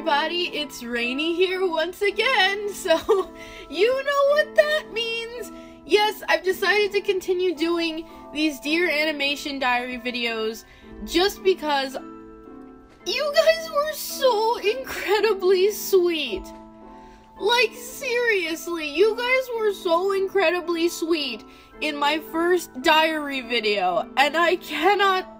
everybody, it's Rainy here once again, so you know what that means! Yes, I've decided to continue doing these Dear Animation Diary videos just because you guys were so incredibly sweet. Like, seriously, you guys were so incredibly sweet in my first diary video, and I cannot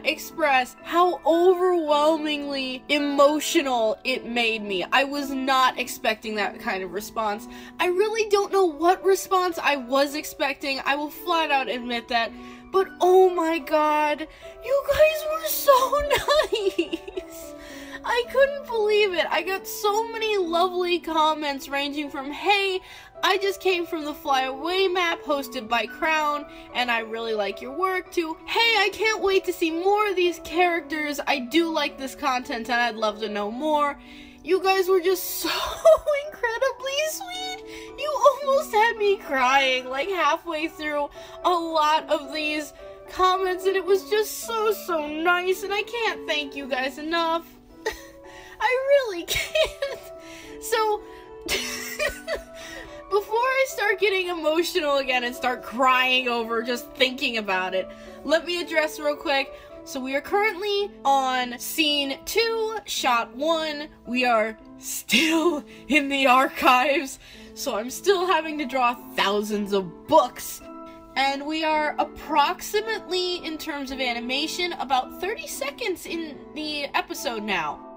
express how overwhelmingly emotional it made me. I was not expecting that kind of response. I really don't know what response I was expecting, I will flat out admit that, but oh my god, you guys were so nice! I couldn't believe it. I got so many lovely comments ranging from, hey, I just came from the Fly Away map hosted by Crown, and I really like your work, to, hey, I can't wait to see more of these characters, I do like this content and I'd love to know more. You guys were just so incredibly sweet. You almost had me crying, like, halfway through a lot of these comments, and it was just so nice, and I can't thank you guys enough. I really can't. So, before I start getting emotional again and start crying over just thinking about it, let me address real quick. So we are currently on scene 2, shot 1. We are still in the archives, so I'm still having to draw thousands of books. And we are approximately, in terms of animation, about 30 seconds in the episode now.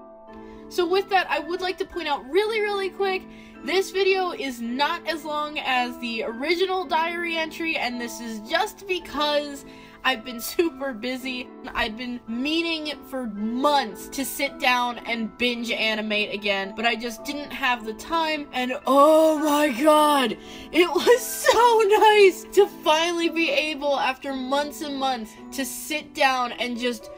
So with that, I would like to point out really quick, this video is not as long as the original diary entry, and this is just because I've been super busy. I've been meaning for months to sit down and binge animate again, but I just didn't have the time, and oh my god, it was so nice to finally be able, after months and months, to sit down and just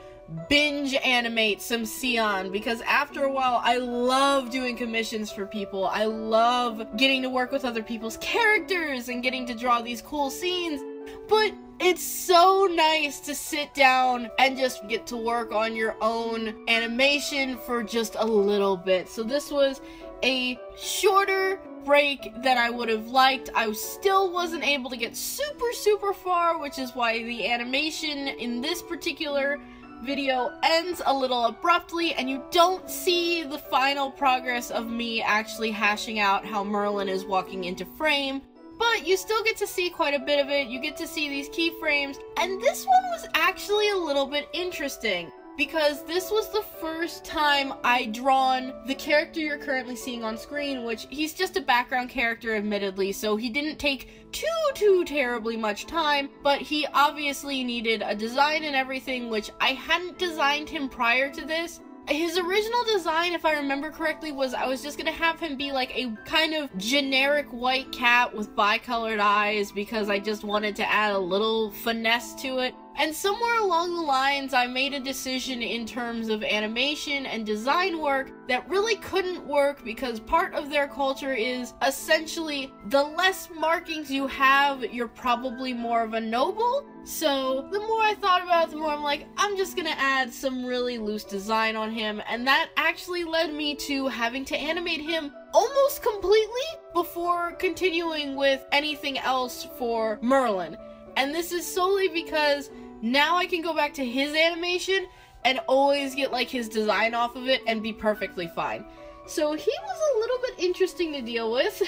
binge animate some Sion, because after a while I love doing commissions for people. I love getting to work with other people's characters and getting to draw these cool scenes, but it's so nice to sit down and just get to work on your own animation for just a little bit. So this was a shorter break than I would have liked. I still wasn't able to get super far, which is why the animation in this particular video ends a little abruptly, and you don't see the final progress of me actually hashing out how Merlin is walking into frame, but you still get to see quite a bit of it. You get to see these keyframes, and this one was actually a little bit interesting, because this was the first time I'd drawn the character you're currently seeing on screen, which he's just a background character, admittedly, so he didn't take too terribly much time, but he obviously needed a design and everything, which I hadn't designed him prior to this. His original design, if I remember correctly, was I was just gonna have him be like a kind of generic white cat with bicolored eyes, because I just wanted to add a little finesse to it. And somewhere along the lines, I made a decision in terms of animation and design work that really couldn't work, because part of their culture is essentially the less markings you have, you're probably more of a noble. So the more I thought about it, the more I'm like, I'm just gonna add some really loose design on him, and that actually led me to having to animate him almost completely before continuing with anything else for Merlin. And this is solely because now I can go back to his animation and always get like his design off of it and be perfectly fine. So he was a little bit interesting to deal with.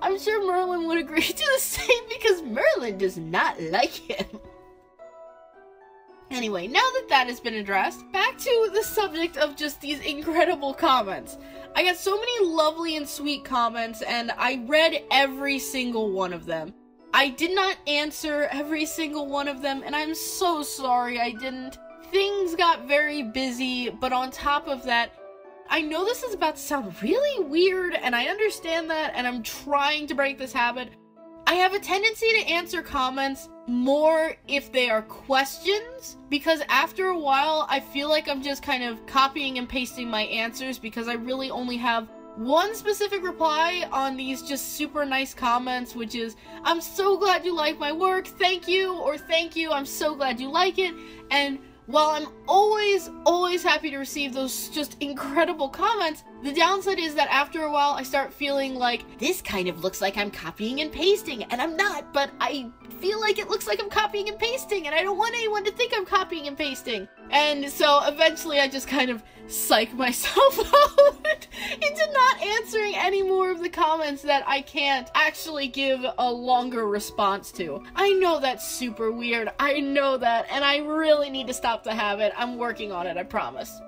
I'm sure Merlin would agree to the same, because Merlin does not like him. Anyway, now that that has been addressed, back to the subject of just these incredible comments. I got so many lovely and sweet comments, and I read every single one of them. I did not answer every single one of them, and I'm so sorry I didn't. Things got very busy, but on top of that, I know this is about to sound really weird, and I understand that, and I'm trying to break this habit. I have a tendency to answer comments more if they are questions, because after a while, I feel like I'm just kind of copying and pasting my answers, because I really only have one specific reply on these just super nice comments, which is, I'm so glad you like my work, thank you, or thank you, I'm so glad you like it, and while I'm always happy to receive those just incredible comments, the downside is that after a while I start feeling like, this kind of looks like I'm copying and pasting, and I'm not, but I feel like it looks like I'm copying and pasting, and I don't want anyone to think I'm copying and pasting. And so eventually I just kind of psych myself out into not answering any more of the comments that I can't actually give a longer response to. I know that's super weird, I know that, and I really need to stop the habit. I'm working on it, I promise.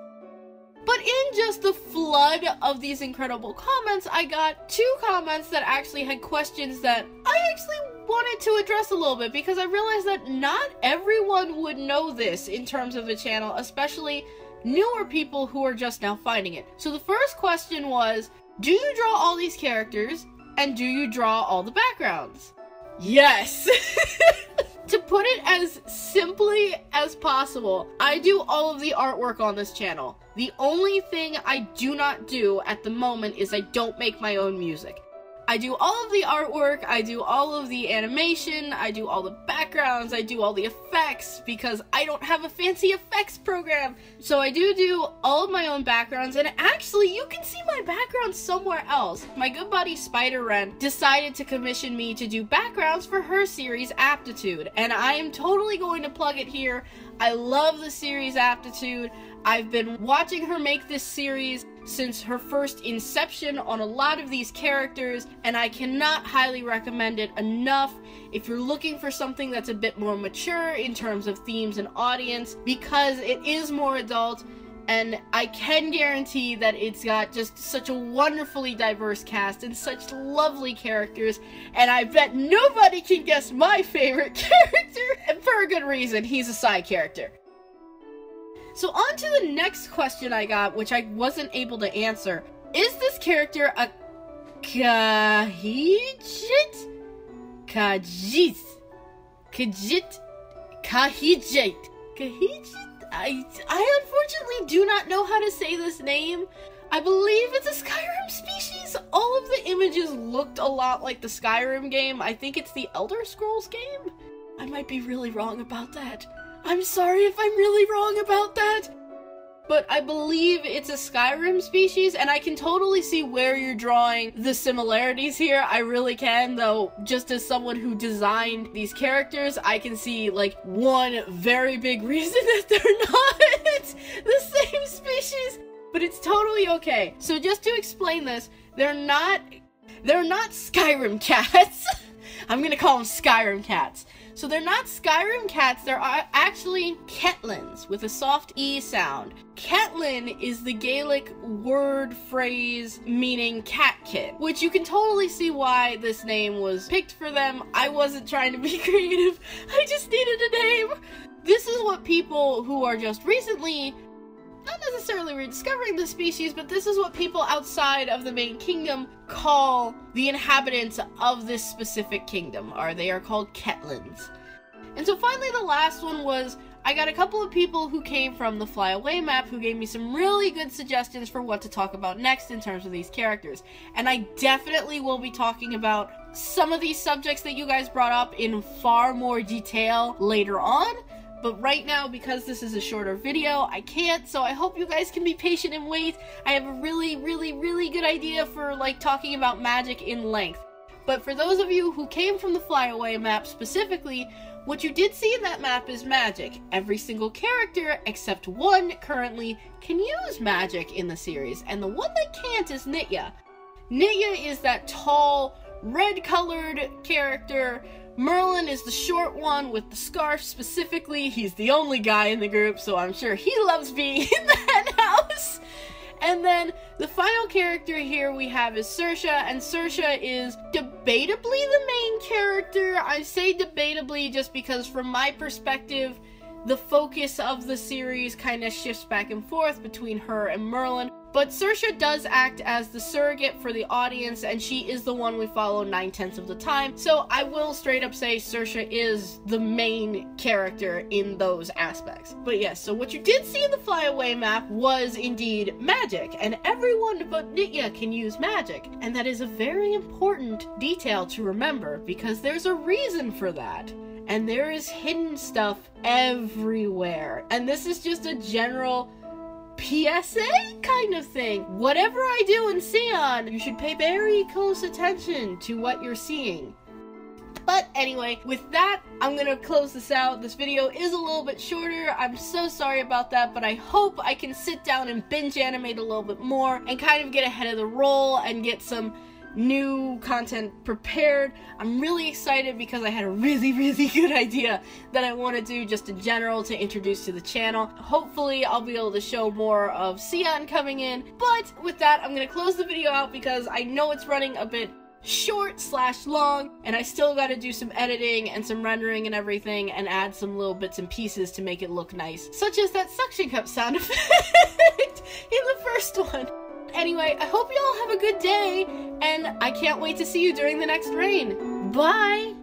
But in just the flood of these incredible comments, I got 2 comments that actually had questions that I actually wanted to address a little bit, because I realized that not everyone would know this in terms of the channel, especially newer people who are just now finding it. So the first question was, do you draw all these characters, and do you draw all the backgrounds? Yes! To put it as simply as possible, I do all of the artwork on this channel. The only thing I do not do at the moment is I don't make my own music. I do all of the artwork, I do all of the animation, I do all the backgrounds, I do all the effects, because I don't have a fancy effects program. So I do all of my own backgrounds, and actually you can see my background somewhere else. My good buddy Spider-Ren decided to commission me to do backgrounds for her series Aptitude, and I am totally going to plug it here. I love the series Aptitude. I've been watching her make this series since her first inception on a lot of these characters, and I cannot highly recommend it enough if you're looking for something that's a bit more mature in terms of themes and audience, because it is more adult, and I can guarantee that it's got just such a wonderfully diverse cast and such lovely characters, and I bet nobody can guess my favorite character, and for a good reason. He's a side character. So on to the next question I got, which I wasn't able to answer. Is this character a Kahijit? Kajit? Kajit? Kahijit? Kahijit? I unfortunately do not know how to say this name. I believe it's a Skyrim species. All of the images looked a lot like the Skyrim game. I think it's the Elder Scrolls game. I might be really wrong about that. I'm sorry if I'm really wrong about that, but I believe it's a Skyrim species, and I can totally see where you're drawing the similarities here. I really can, though, just as someone who designed these characters, I can see, like, one very big reason that they're not the same species, but it's totally okay. So just to explain this, they're not Skyrim cats. I'm gonna call them Skyrim cats. So they're not Skyrim cats, they're actually Ketlins, with a soft E sound. Ketlin is the Gaelic word phrase meaning cat kit, which you can totally see why this name was picked for them. I wasn't trying to be creative, I just needed a name. This is what people who are just recently, not necessarily rediscovering the species, but this is what people outside of the main kingdom call the inhabitants of this specific kingdom, they are called Ketlins. And so finally the last one was, I got a couple of people who came from the Fly Away map who gave me some really good suggestions for what to talk about next in terms of these characters. And I definitely will be talking about some of these subjects that you guys brought up in far more detail later on. But right now, because this is a shorter video, I can't, so I hope you guys can be patient and wait. I have a really good idea for, like, talking about magic in length. But for those of you who came from the Fly Away map specifically, what you did see in that map is magic. Every single character, except one currently, can use magic in the series, and the one that can't is Nitya. Nitya is that tall, red-colored character. Merlin is the short one with the scarf specifically. He's the only guy in the group, so I'm sure he loves being in that house. And then the final character here we have is Saoirse, and Saoirse is debatably the main character. I say debatably just because from my perspective, the focus of the series kind of shifts back and forth between her and Merlin. But Saoirse does act as the surrogate for the audience, and she is the one we follow 9/10 of the time. So I will straight up say Saoirse is the main character in those aspects. But yes, so what you did see in the Fly Away map was indeed magic, and everyone but Nitya can use magic. And that is a very important detail to remember, because there's a reason for that. and there is hidden stuff everywhere. And this is just a general PSA kind of thing. Whatever I do in Sion, you should pay very close attention to what you're seeing. But anyway, with that, I'm gonna close this out. This video is a little bit shorter. I'm so sorry about that, but I hope I can sit down and binge animate a little bit more and kind of get ahead of the roll and get some new content prepared. I'm really excited because I had a really good idea that I want to do just in general to introduce to the channel. Hopefully I'll be able to show more of Sion coming in, but with that I'm going to close the video out because I know it's running a bit short/long, and I still got to do some editing and some rendering and everything and add some little bits and pieces to make it look nice, such as that suction cup sound effect in the first one. Anyway, I hope you all have a good day, and I can't wait to see you during the next rain. Bye!